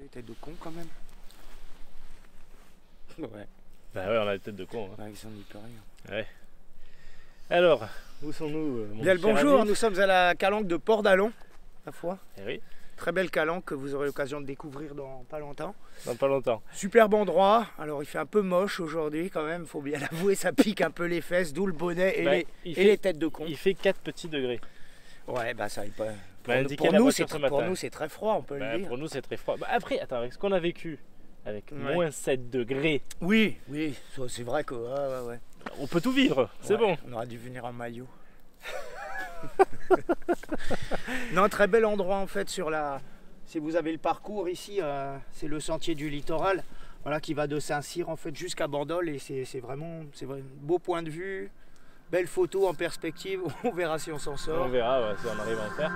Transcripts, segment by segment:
tête de con quand même. Ouais. Bah ouais, on a la tête de con. Hein. Ouais, ça n'y peut rien. Ouais. Alors, où sont-nous Bien le bonjour, nous sommes à la calanque de Port d'Alon, la fois. Eh oui. Très belle calanque que vous aurez l'occasion de découvrir dans pas longtemps. Dans pas longtemps. Superbe endroit. Alors il fait un peu moche aujourd'hui quand même, faut bien l'avouer, ça pique un peu les fesses, d'où le bonnet et, les têtes de con. Il fait 4 petits degrés. Ouais, bah ça, pour nous c'est très froid, on peut le dire. Pour nous c'est très froid. Bah, après, attends, avec ce qu'on a vécu, avec moins 7 degrés. Oui, c'est vrai que ouais. On peut tout vivre, c'est bon. On aurait dû venir en maillot. Non, très bel endroit en fait sur la. Si vous avez le parcours ici, c'est le sentier du littoral, voilà, qui va de Saint-Cyr en fait jusqu'à Bandol et c'est vraiment un beau point de vue, belle photo en perspective. On verra si on s'en sort. On verra si on arrive à en faire.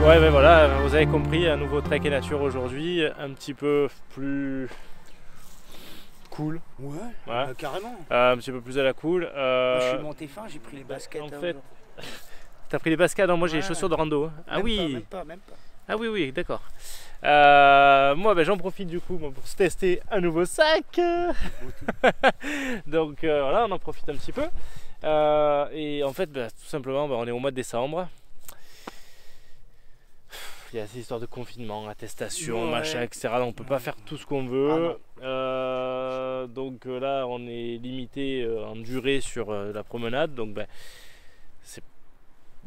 Ouais, voilà, vous avez compris, un nouveau trek et nature aujourd'hui, un petit peu plus cool. Ouais. Carrément. Un petit peu plus à la cool. Moi, je suis monté fin, j'ai pris les baskets. En fait, t'as pris les baskets? Non, moi j'ai les chaussures de rando. Ah oui. Même pas. Ah oui, d'accord. Moi, j'en profite du coup pour se tester un nouveau sac. Donc voilà, on en profite un petit peu. Et en fait, tout simplement, on est au mois de décembre. Il y a ces histoires de confinement, attestation, machin, etc. Donc on peut pas faire tout ce qu'on veut. Donc là, on est limité en durée sur la promenade. Donc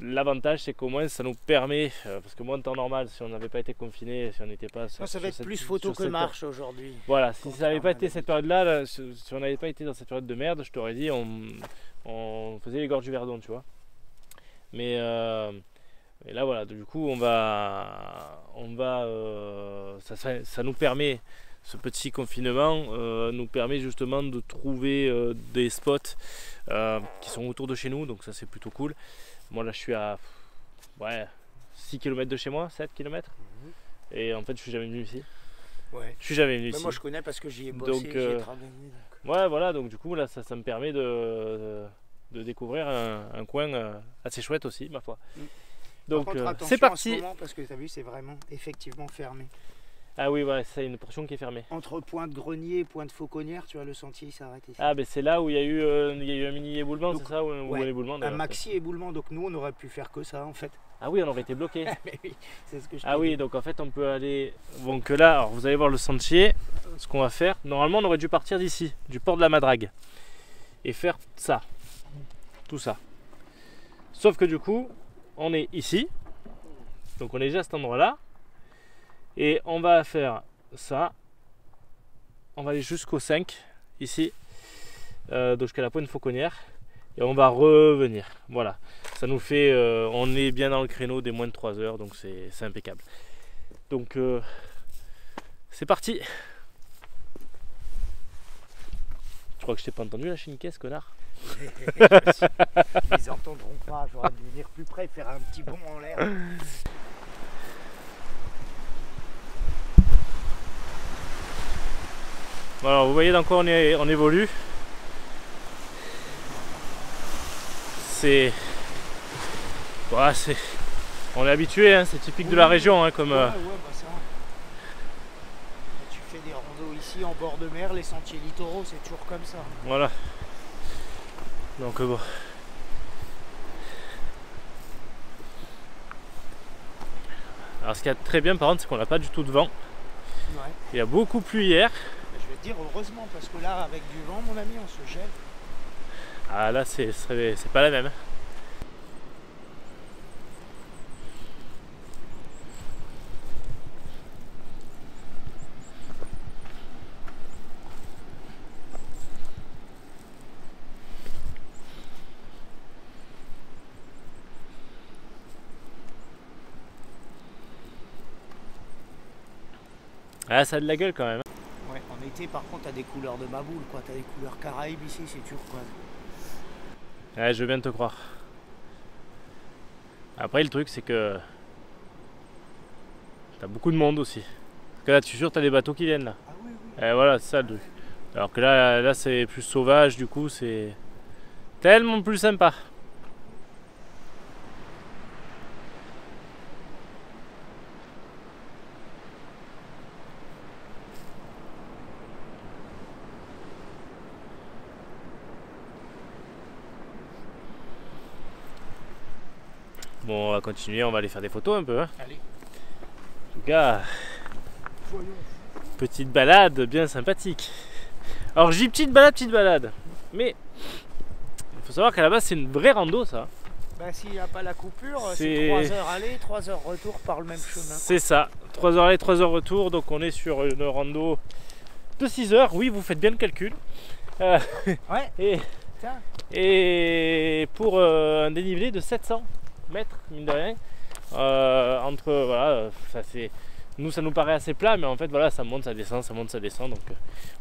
l'avantage, c'est qu'au moins ça nous permet, parce que moi en temps normal, si on n'avait pas été confiné, si on n'était pas sur, ça va être plus photo que marche aujourd'hui. Voilà, si ça n'avait pas été cette période-là, si on n'avait pas été dans cette période de merde, je t'aurais dit on faisait les gorges du Verdon, tu vois. Mais là voilà, du coup ça nous permet, ce petit confinement nous permet justement de trouver des spots qui sont autour de chez nous, donc ça c'est plutôt cool. Moi là je suis à 6 km de chez moi, 7 km, et en fait je suis jamais venu ici. Ouais. Je suis jamais venu ici. Moi je connais parce que j'y ai bossé, donc, j'y ai travaillé. Ouais voilà, donc du coup là ça me permet de découvrir un coin assez chouette aussi, ma foi. Donc c'est parti. Parce que tu as vu, c'est vraiment effectivement fermé. Ah oui, voilà, c'est une portion qui est fermée. Entre Pointe-Grenier et Pointe-Fauconnière, tu vois, le sentier s'arrête ici. Ah, c'est là où il y a eu un mini éboulement, c'est ça, ou un éboulement, un maxi éboulement, donc nous on aurait pu faire que ça en fait. Ah oui, on aurait été bloqué. Mais oui, c'est ce que je oui, donc en fait on peut aller. Donc là, alors, vous allez voir le sentier, ce qu'on va faire. Normalement on aurait dû partir d'ici, du port de la Madrague, et faire ça, tout ça. Sauf que du coup, on est ici, donc on est déjà à cet endroit-là, et on va faire ça. On va aller jusqu'au 5, ici, donc jusqu'à la pointe Fauconnière, et on va revenir. Voilà, ça nous fait, on est bien dans le créneau des moins de 3 heures, donc c'est impeccable. Donc c'est parti. Je crois que je t'ai pas entendu lâcher une caisse, connard. Ils entendront pas, j'aurais dû venir plus près et faire un petit bond en l'air. Bon, alors vous voyez dans quoi on évolue. On est habitué, hein, c'est typique de la région, hein, comme. Ça. Tu fais des randos ici en bord de mer, les sentiers littoraux, c'est toujours comme ça. Voilà. Donc bon. Alors ce qu'il y a de très bien par contre, c'est qu'on n'a pas du tout de vent. Ouais. Il y a beaucoup plu hier. Je vais te dire heureusement, parce que là avec du vent, mon ami, on se gèle. Ah là c'est pas la même. Ah, ça a de la gueule quand même. Ouais, on est l'été, par contre, t'as des couleurs de ma boule, quoi. T'as des couleurs caraïbes ici, c'est turquoise. Ouais, je veux bien te croire. Après, le truc, c'est que t'as beaucoup de monde aussi. Parce que là, tu es sûr, t'as des bateaux qui viennent là. Ah oui, oui. Et voilà, c'est ça le truc. Alors que là c'est plus sauvage, du coup, c'est tellement plus sympa. Bon, on va continuer, on va aller faire des photos un peu. Hein. Allez. En tout cas, Voyons. petite balade bien sympathique. Alors, je dis petite balade. Mais il faut savoir qu'à la base, c'est une vraie rando, ça. Bah, s'il n'y a pas la coupure, C'est- c'est 3 heures aller, 3 heures retour par le même chemin. C'est ça. 3 heures aller, 3 heures retour. Donc, on est sur une rando de 6 heures. Oui, vous faites bien le calcul. Ouais, Et, tiens. et pour un dénivelé de 700 mètres, mine de rien. Entre, voilà, ça c'est. Nous, ça nous paraît assez plat, mais en fait, voilà, ça monte, ça descend, ça monte, ça descend. Donc,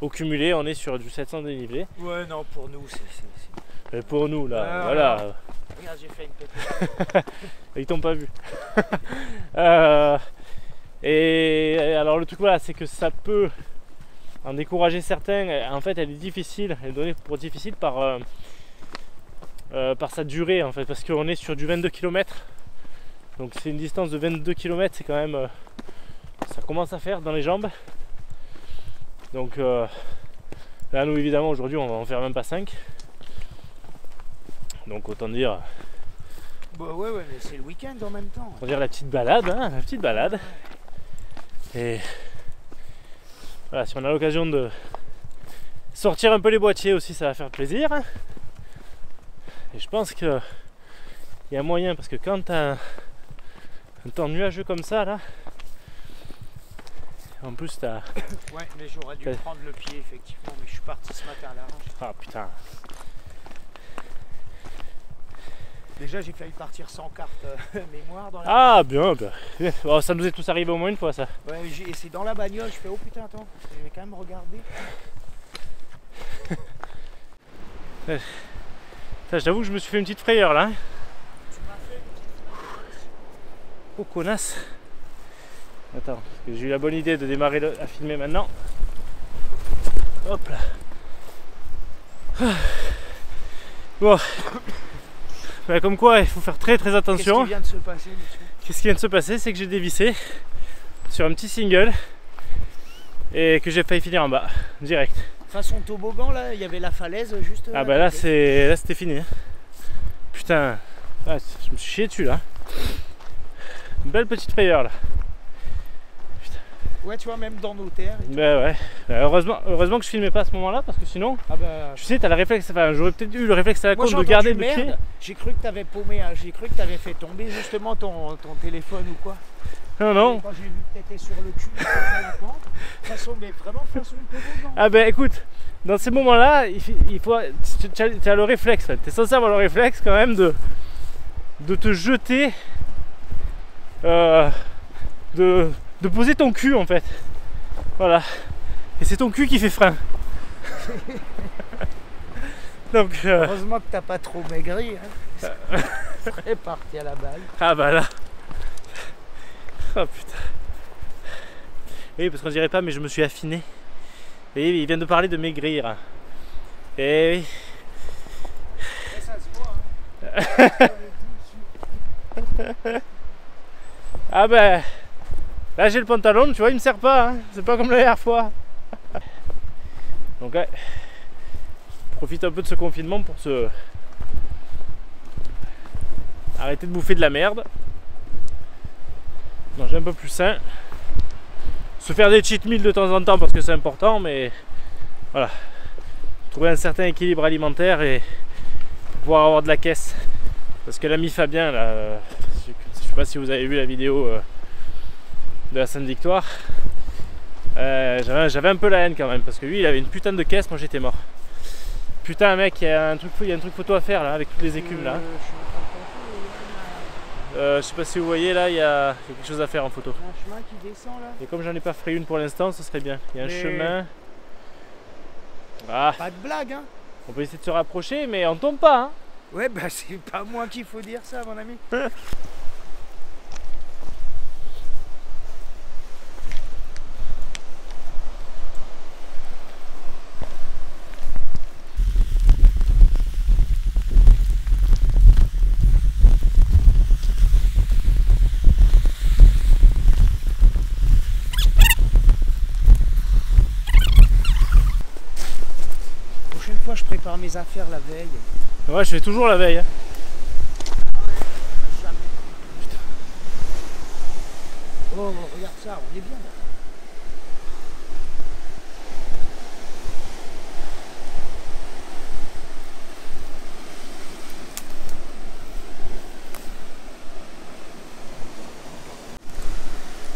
au cumulé, on est sur du 700 dénivelé. Ouais, non, pour nous, c'est... Et pour nous, là, Ah, voilà. Regarde, j'ai fait une petite... Ils t'ont pas vu. Et alors, le truc, voilà, c'est que ça peut en décourager certains. En fait, elle est difficile. Elle est donnée pour difficile par sa durée, en fait, parce qu'on est sur du 22 km. Donc, c'est une distance de 22 km, c'est quand même. Ça commence à faire dans les jambes. Donc là, nous, évidemment, aujourd'hui, on va en faire même pas 5. Donc autant dire Bah ouais, mais c'est le week-end en même temps. la petite balade, hein, la petite balade. Et voilà, si on a l'occasion de sortir un peu les boîtiers aussi, ça va faire plaisir. Et je pense qu'il y a moyen, parce que quand tu as un temps nuageux comme ça, là, en plus t'as... Ouais, mais j'aurais dû prendre le pied, effectivement, mais je suis parti ce matin à l'arrache. Ah putain. Déjà, j'ai failli partir sans carte mémoire dans la... Ah bien, bien. Oh, ça nous est tous arrivé au moins une fois, ça. Ouais, et c'est dans la bagnole, je fais oh putain, attends, je vais quand même regarder. Ça, j'avoue que je me suis fait une petite frayeur là. Hein. Tu m'as fait une petite... Oh connasse. Attends, parce que j'ai eu la bonne idée de démarrer à filmer maintenant. Hop là. Bon. Bah, comme quoi, il faut faire très attention. Qu'est-ce qui vient de se passer, monsieur? Qu'est-ce qui vient de se passer, c'est que j'ai dévissé sur un petit single et que j'ai failli finir en bas, direct. Façon toboggan, là, il y avait la falaise juste... Ah bah là, c'était fini. Hein. Putain, ah, je me suis chié dessus là. Une belle petite frayeur là. Ouais, tu vois, même dans nos terres. Et tout. Bah ouais, heureusement que je filmais pas à ce moment là, parce que sinon, Ah bah... tu sais, t'as le réflexe, enfin j'aurais peut-être eu le réflexe à la Moi, con j'ai de entendu garder le merde, pied. j'ai cru que t'avais paumé, hein, j'ai cru que t'avais fait tomber justement ton téléphone ou quoi. Non, non. Quand j'ai vu que t'étais sur le cul, à la pente, façon, mais vraiment façon toboggan. Ah bah écoute, dans ces moments-là, il faut, tu as le réflexe, tu es censé avoir le réflexe quand même de te jeter, de poser ton cul en fait. Voilà. Et c'est ton cul qui fait frein. Donc, Heureusement que t'as pas trop maigri. Hein. C'est parti à la balle. ah bah là. Oh putain. Oui, parce qu'on dirait pas, mais je me suis affiné. Et il vient de parler de maigrir. Et oui. Et ça se voit. Hein. Ah ben. Là j'ai le pantalon, tu vois, il me sert pas. Hein. C'est pas comme la dernière fois. Donc ouais. Profite un peu de ce confinement pour se. Arrêter de bouffer de la merde. Manger un peu plus sain. Se faire des cheat meals de temps en temps parce que c'est important, mais voilà. Trouver un certain équilibre alimentaire et pouvoir avoir de la caisse. Parce que l'ami Fabien, là, je sais pas si vous avez vu la vidéo de la Sainte-Victoire, j'avais un peu la haine quand même parce que lui il avait une putain de caisse, moi j'étais mort. Putain mec, il y a un truc photo à faire là avec toutes les écumes là. Je sais pas si vous voyez là, il y a quelque chose à faire en photo. Il y a un chemin qui descend là. Et comme j'en ai pas fait une pour l'instant, ce serait bien. Il y a un chemin. Ah, Pas de blague, hein. on peut essayer de se rapprocher, mais on tombe pas. Hein. Ouais, bah c'est pas moi qu'il faut dire ça, mon ami. Prochaine fois, je prépare mes affaires la veille. Moi, je fais toujours la veille. Hein. Jamais. Putain. Oh, regarde ça, on est bien là.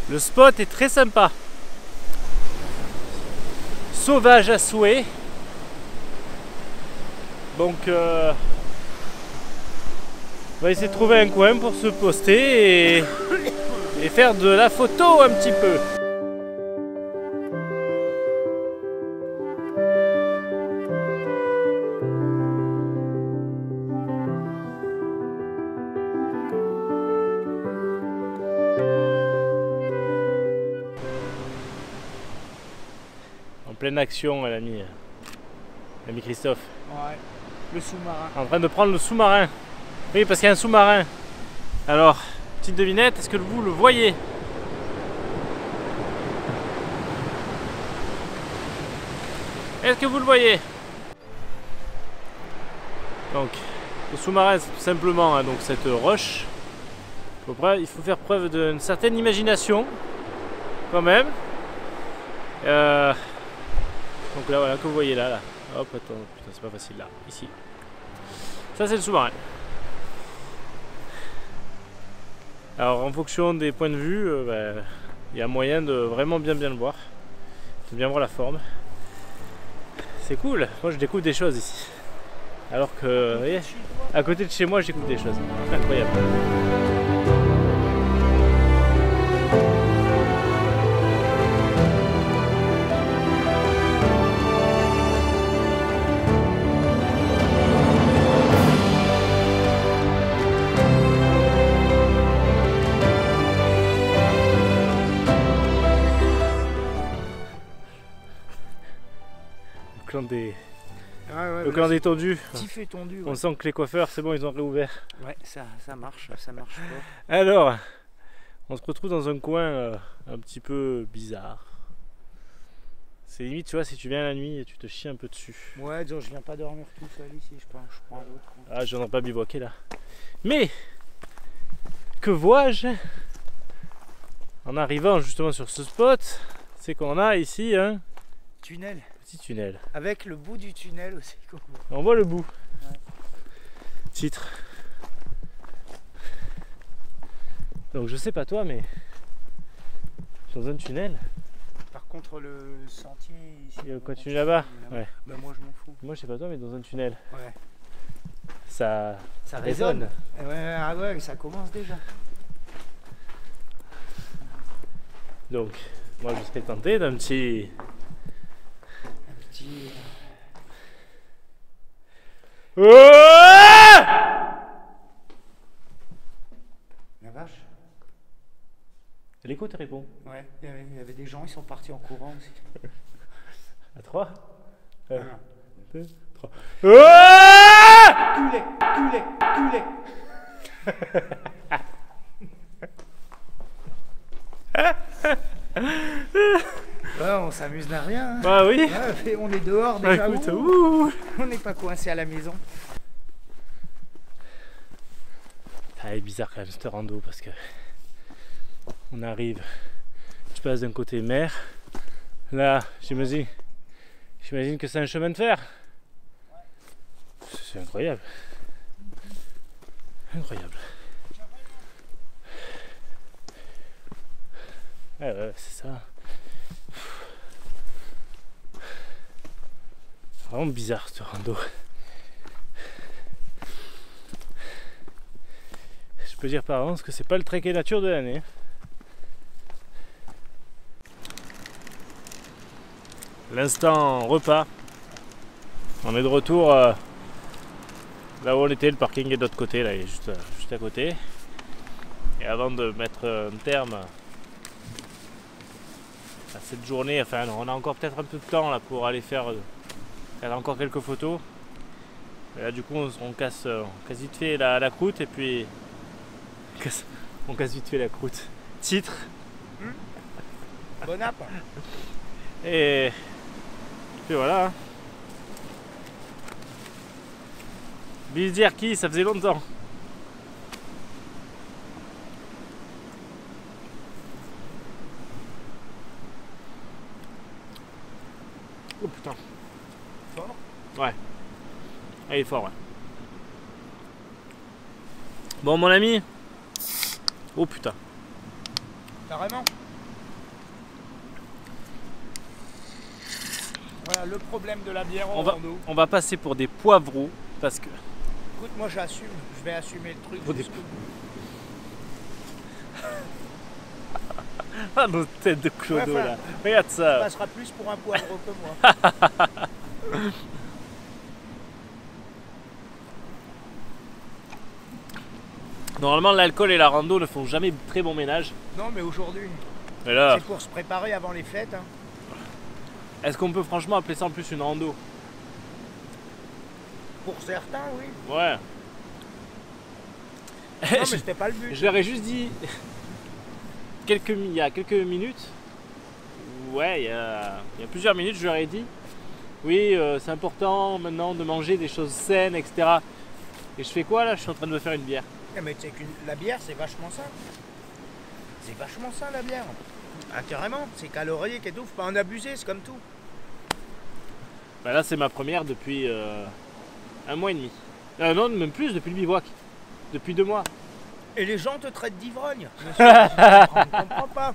Le spot est très sympa. Sauvage à souhait. Donc on va essayer de trouver un coin pour se poster et faire de la photo un petit peu. En pleine action, l'ami Christophe. Ouais, le sous-marin. En train de prendre le sous-marin. Oui, parce qu'il y a un sous-marin. Alors, petite devinette, est-ce que vous le voyez? Est-ce que vous le voyez? Donc, le sous-marin, c'est tout simplement hein, donc cette roche. Il faut faire preuve d'une certaine imagination, quand même. Donc là, voilà, que vous voyez là. Hop, attends, putain, c'est pas facile là. Ici. Ça, c'est le sous-marin. Alors, en fonction des points de vue, il y a moyen de vraiment bien le voir. De bien voir la forme. C'est cool. Moi, je découvre des choses ici. Alors que, vous voyez, à côté de chez moi, je découvre des choses. Incroyable. Le clan des tendus. Petit fait tendu. Ouais. On sent que les coiffeurs, c'est bon, ils ont réouvert. Ouais, ça marche pas. Alors, on se retrouve dans un coin un petit peu bizarre. C'est limite, tu vois, si tu viens la nuit et tu te chies un peu dessus. Ouais, disons, je viens pas dormir tout seul ici, je prends l'autre. Ah, je n'aurais pas bivouaqué là. Mais, que vois-je en arrivant justement sur ce spot? C'est qu'on a ici un tunnel. Petit tunnel. Avec le bout du tunnel aussi. On voit le bout. Ouais. Titre. Donc je sais pas toi, mais dans un tunnel. Par contre le sentier ici. Il continue là-bas. Ouais. Bah moi je m'en fous. Moi je sais pas toi, mais dans un tunnel. Ouais. Ça résonne. Ouais, ah ouais, ça commence déjà. Donc moi je serais tenté d'un petit. La vache. L'écho te répond. Ouais, il y avait des gens, ils sont partis en courant aussi. À 3 1, 2, 3. Culé. Ouais, on s'amuse d'un rien. Hein. Bah oui. Ouais, on est dehors déjà. Écoute, on n'est pas coincé à la maison. Elle est bizarre quand même cette rando parce que on arrive, tu passes d'un côté mer, là j'imagine que c'est un chemin de fer. C'est incroyable. Incroyable. Ouais, c'est ça. Vraiment bizarre ce rando. Je peux dire par avance que c'est pas le trekking nature de l'année. L'instant repas. On est de retour là où on était, le parking est de l'autre côté, là il est juste à côté. Et avant de mettre un terme à cette journée, enfin on a encore peut-être un peu de temps là pour aller faire encore quelques photos. Et là du coup on casse vite fait la croûte et puis on casse vite fait la croûte. Titre. Bon app. Et puis voilà. Hein. Bizdirki, ça faisait longtemps. Oh putain. Fort. Ouais. Il est fort, ouais. Bon mon ami. Oh putain. Carrément. Voilà le problème de la bière en rando. On va passer pour des poivreaux parce que... Écoute, moi j'assume, je vais assumer le truc. Jusqu'au bout. Ah nos têtes de clodo là. Regarde Ça ça. passera plus pour un poivreau que moi. Normalement l'alcool et la rando ne font jamais très bon ménage. Non mais aujourd'hui, là... c'est pour se préparer avant les fêtes. Hein. Est-ce qu'on peut franchement appeler ça en plus une rando? Pour certains, oui. Ouais. Non mais c'était pas le but. Je leur ai juste dit il y a quelques minutes. Ouais, il y a plusieurs minutes, je leur ai dit oui, c'est important maintenant de manger des choses saines, etc. Et je fais quoi là? Je suis en train de me faire une bière. Mais tu sais que la bière, c'est vachement sain. C'est vachement sain la bière. Ah carrément, c'est calorique et tout, faut pas en abuser, c'est comme tout. Bah là c'est ma première depuis un mois et demi. Non, même plus, depuis le bivouac. Depuis 2 mois. Et les gens te traitent d'ivrogne. Je comprends pas.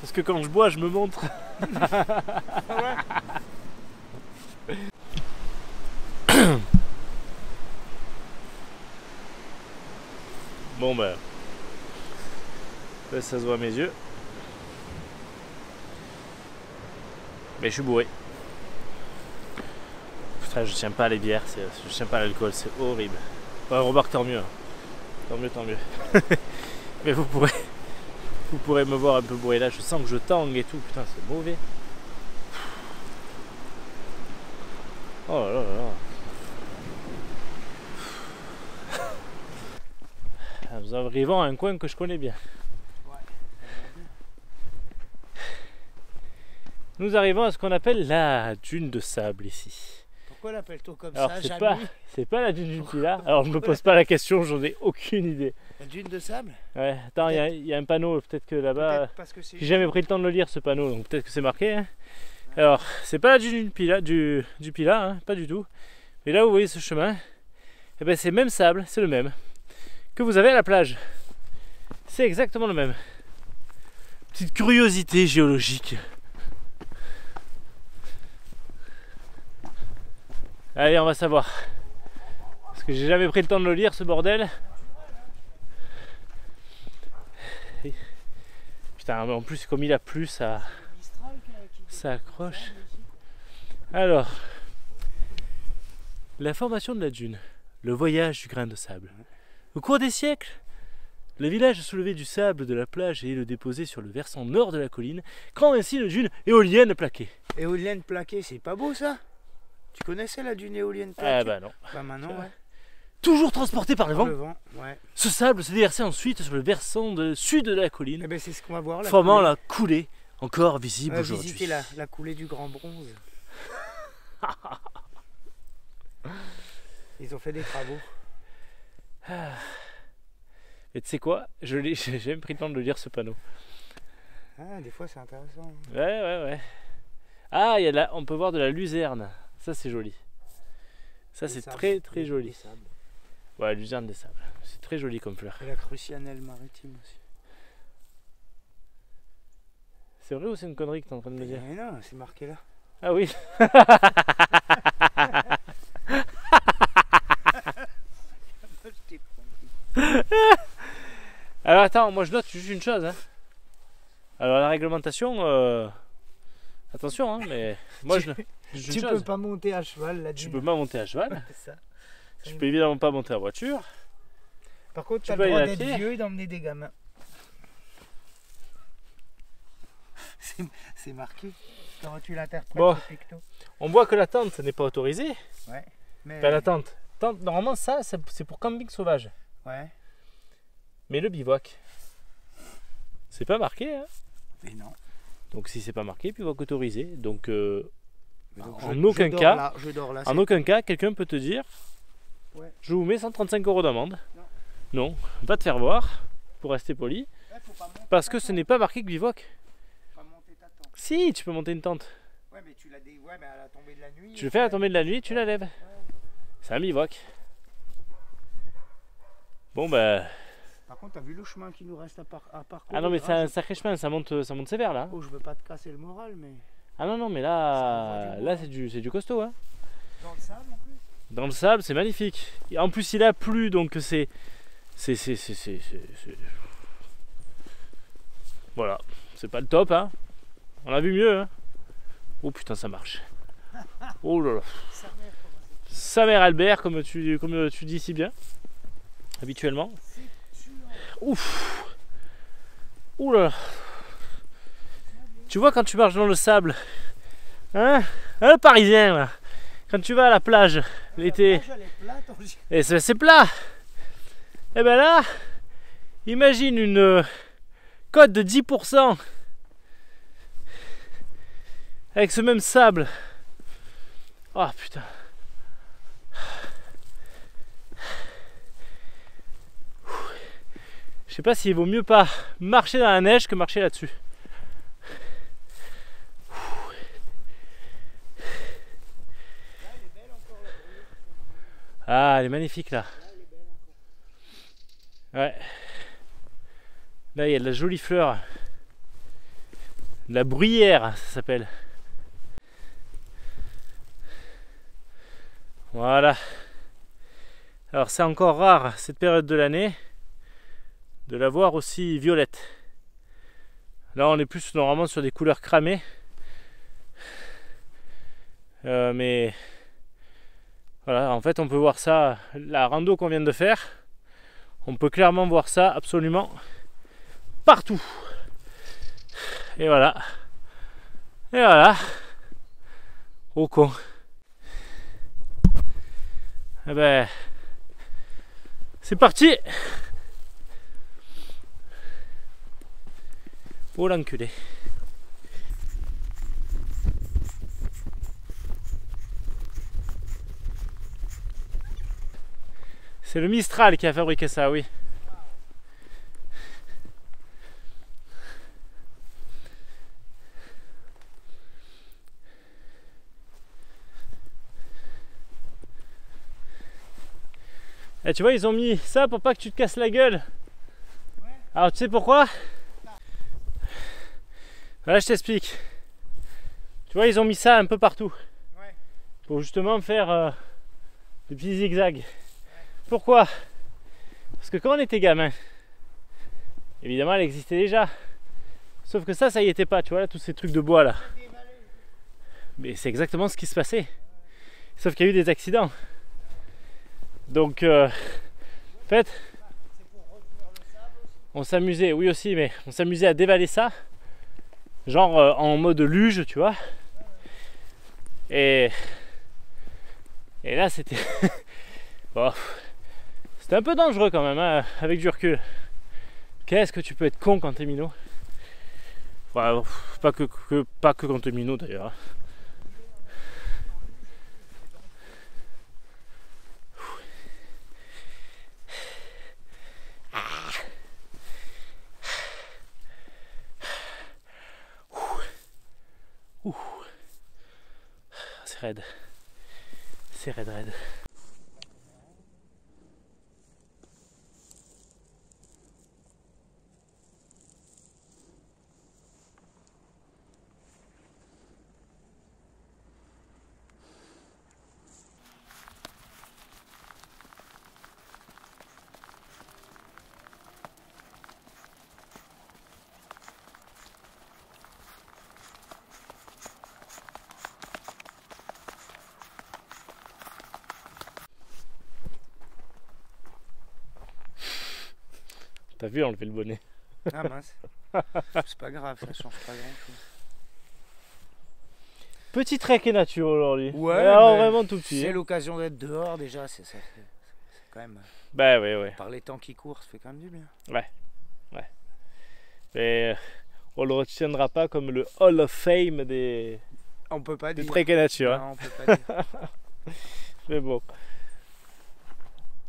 Parce que quand je bois, je me montre. Ouais. Bon bah... Là, ça se voit à mes yeux. Mais je suis bourré. Putain, je tiens pas les bières, je tiens pas l'alcool, c'est horrible. Ouais, remarque, tant mieux. Tant mieux, tant mieux. Mais vous pourrez me voir un peu bourré là, je sens que je tangue et tout, putain, c'est mauvais. Oh là là là. Nous arrivons à un coin que je connais bien. Nous arrivons à ce qu'on appelle la dune de sable ici. Pourquoi l'appelle-t-on comme Alors, ça, c'est pas la dune du Pilat. Alors je me pose pas la question, j'en ai aucune idée. La dune de sable? Ouais, attends, il y a un panneau, peut-être que là-bas. J'ai jamais pris le temps de le lire ce panneau, donc peut-être que c'est marqué. Hein. Alors, c'est pas la dune du Pilat, du Pilat, hein, pas du tout. Mais là où vous voyez ce chemin, eh ben, c'est le même sable, c'est le même que vous avez à la plage. C'est exactement le même. Petite curiosité géologique. Allez, on va savoir. Parce que j'ai jamais pris le temps de le lire, ce bordel. Putain, mais en plus, comme il a plu, ça accroche. Alors, la formation de la dune, le voyage du grain de sable. Au cours des siècles, le village a soulevé du sable de la plage et le déposé sur le versant nord de la colline, créant ainsi une dune éolienne plaquée. Éolienne plaquée, c'est pas beau ça? Tu connaissais la dune éolienne plaquée? Ah bah non. Bah maintenant, ouais. Toujours transporté par le vent, ouais. Ce sable se déversait ensuite sur le versant sud de la colline, Eh ben c'est ce qu'on va voir là. formant la coulée encore visible aujourd'hui. Visiter la coulée du Grand Bronze. Ils ont fait des travaux. Et tu sais quoi? J'ai même pris le temps de le lire ce panneau. Ah, des fois c'est intéressant. Ouais. Ah, on peut voir de la luzerne. Ça c'est joli. Ça c'est très très joli. Ouais, luzerne des sables. C'est très joli comme fleur. Et la crucianelle maritime aussi. C'est vrai ou c'est une connerie que tu es en train de me dire? Mais non, c'est marqué là. Ah oui. Alors attends, moi je note juste une chose. Hein. Alors la réglementation, attention, hein, mais moi Juste Tu une peux chose. pas monter à cheval là-dessus. Tu peux pas monter à cheval. C'est ça. Tu peux évidemment pas monter en voiture. Par contre, Tu tu as peux le droit aller à d'être pied. vieux et d'emmener des gamins. C'est marqué. Comment tu l'interprètes Bon. ce picto? On voit que la tente n'est pas autorisée. Ouais. Mais... Enfin, la tente. Normalement, ça, c'est pour camping sauvage. Ouais. Mais le bivouac, c'est pas marqué. Hein. Mais non. Donc si c'est pas marqué, bivouac autorisé. Donc, Donc, en aucun dors cas, là, je dors là. en aucun cas, quelqu'un peut te dire, Ouais. je vous mets 135 € d'amende. Non. Non, va te faire voir, pour rester poli, Ouais, faut pas monter parce ta que ce tente. n'est pas marqué que bivouac. Faut pas monter ta tente. Si, tu peux monter une tente. Ouais, mais tu l'as ouais, mais à la tombée de la nuit. Tu le fais à la tombée de la nuit, tu la lèves. C'est un bivouac. Bon ben... Par contre, t'as vu le chemin qui nous reste à parcourir? Ah non mais c'est Ah, un sacré chemin, ça monte sévère là. Oh, je veux pas te casser le moral, mais... Ah non mais Ça là, envoie du là bois. c'est du costaud. Hein. Dans le sable en plus? Dans le sable, c'est magnifique. Et en plus il a plu, donc c'est... Voilà, c'est pas le top, hein. On a vu mieux, hein. Oh putain, ça marche. Oh là là. Sa mère, comment c'est? Sa mère Albert, comme tu dis si bien, habituellement. C'est tuant. Ouf. Ouh là là. Tu vois quand tu marches dans le sable, hein, le Parisien là, quand tu vas à la plage l'été, La plage, elle est plate, on dit. et c'est plat. Et ben là, imagine une cote de 10% avec ce même sable. Oh putain. Je sais pas s'il vaut mieux pas marcher dans la neige que marcher là-dessus. Ah, elle est magnifique là. Ouais. Là, il y a de la jolie fleur. De la bruyère, ça s'appelle. Voilà. Alors, c'est encore rare cette période de l'année de la voir aussi violette. Là, on est plus normalement sur des couleurs cramées. Mais voilà, en fait, on peut voir ça. La rando qu'on vient de faire, on peut clairement voir ça absolument partout. Et voilà. Et voilà. Au con. Eh ben, c'est parti. Oh l'enculé. C'est le Mistral qui a fabriqué ça, oui. Et tu vois, ils ont mis ça pour pas que tu te casses la gueule. Alors tu sais pourquoi? Voilà, je t'explique. Tu vois, ils ont mis ça un peu partout. Ouais. Pour justement faire des petits zigzags. Pourquoi? Parce que quand on était gamin, évidemment elle existait déjà. Sauf que ça y était pas, tu vois, là, tous ces trucs de bois là. Mais c'est exactement ce qui se passait. Sauf qu'il y a eu des accidents. Donc, en fait, on s'amusait, oui aussi, mais on s'amusait à dévaler ça. Genre en mode luge, tu vois. Et là, c'était... Bon, c'était un peu dangereux quand même, hein, avec du recul. Qu'est-ce que tu peux être con quand t'es minot? Ouais, pas que quand t'es minot d'ailleurs. C'est raide. C'est raide. T'as vu enlever le bonnet. Ah mince. C'est pas grave, ça change pas grand chose. Petit trek et nature aujourd'hui. Ouais, mais alors mais vraiment tout petit. C'est Hein. l'occasion d'être dehors déjà, c'est quand même. Bah ouais. Par les temps qui courent, ça fait quand même du bien. Mais on le retiendra pas comme le Hall of Fame des On peut pas dire. trek et nature. Hein. Non, on peut pas dire. Mais bon.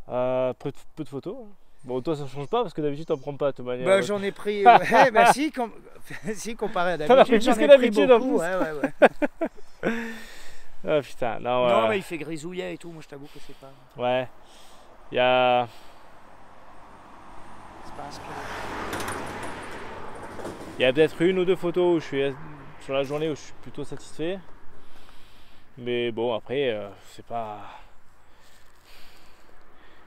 Peu de photos. Hein. Bon, toi ça change pas parce que d'habitude t'en prends pas de toute manière. Bah j'en ai pris. Ouais, bah si, si comparé à T'en as pris d'habitude, j'en plus ai que pris d'habitude, en beaucoup. plus. Ouais. Ah putain, non, Non, mais il fait grisouillet et tout. Moi, je t'avoue que c'est pas. Ouais. Il y a. C'est pas inspirant. Il y a peut-être une ou deux photos où je suis sur la journée où je suis plutôt satisfait. Mais bon, après, c'est pas.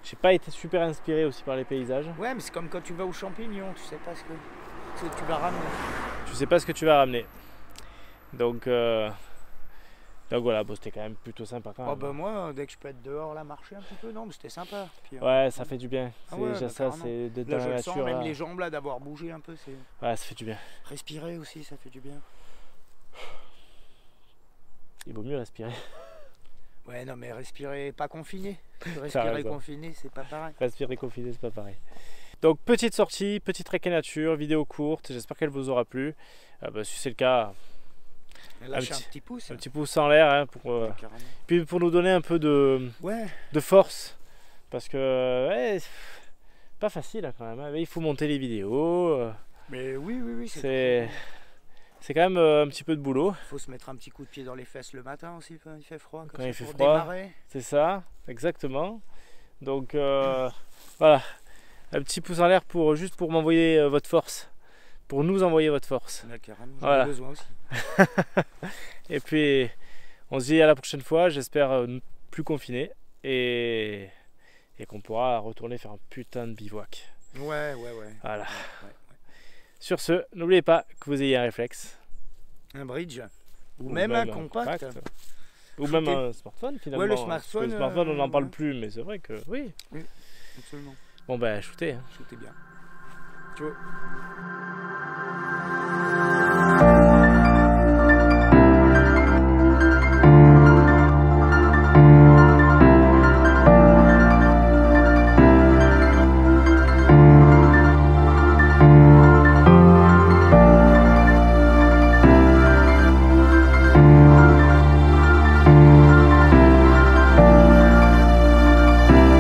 J'ai pas été super inspiré aussi par les paysages. Ouais, mais c'est comme quand tu vas aux champignons, tu sais pas ce que tu vas ramener. Tu sais pas ce que tu vas ramener. Donc voilà, bon, c'était quand même plutôt sympa quand même. Oh bah moi, dès que je peux être dehors là, marcher un petit peu, non, mais c'était sympa. Puis, Ouais, ça fait du bien. Ah C'est ouais, déjà bah, ça, carrément. c'est d'être Là, dans je la le sens, nature. même Là. les jambes là, d'avoir bougé un peu, c'est Ouais, ça fait du bien. respirer aussi, ça fait du bien. Il vaut mieux respirer. Ouais, non, mais respirer pas confiné. T'as Respirer raison. confiné, c'est pas pareil. Respirer confiné, c'est pas pareil. Donc petite sortie, petit trek et nature, vidéo courte. J'espère qu'elle vous aura plu. Si c'est le cas, Lâcher un petit pouce. un petit pouce en l'air hein, pour, Carrément. puis pour nous donner un peu de Ouais. force. Parce que ouais, c'est pas facile hein, quand même. Hein. Il faut monter les vidéos. Mais oui, C'est quand même un petit peu de boulot. faut se mettre un petit coup de pied dans les fesses le matin aussi quand il fait froid. Quand il fait pour froid. démarrer. C'est ça, exactement. Donc voilà, un petit pouce en l'air pour juste pour m'envoyer votre force, pour nous envoyer votre force. Ouais, carrément, j'en Voilà. ai besoin aussi. Et puis on se dit à la prochaine fois, j'espère plus confiné et qu'on pourra retourner faire un putain de bivouac. Ouais. Voilà. Ouais. Sur ce, n'oubliez pas que vous ayez un réflexe. Un bridge. Ou même un compact. Ou même un smartphone finalement. Ouais, le Parce que smartphone, le smartphone on n'en parle ouais. plus, mais c'est vrai que oui. Absolument. Bon ben shootez. Hein. Shootez bien. Tu vois.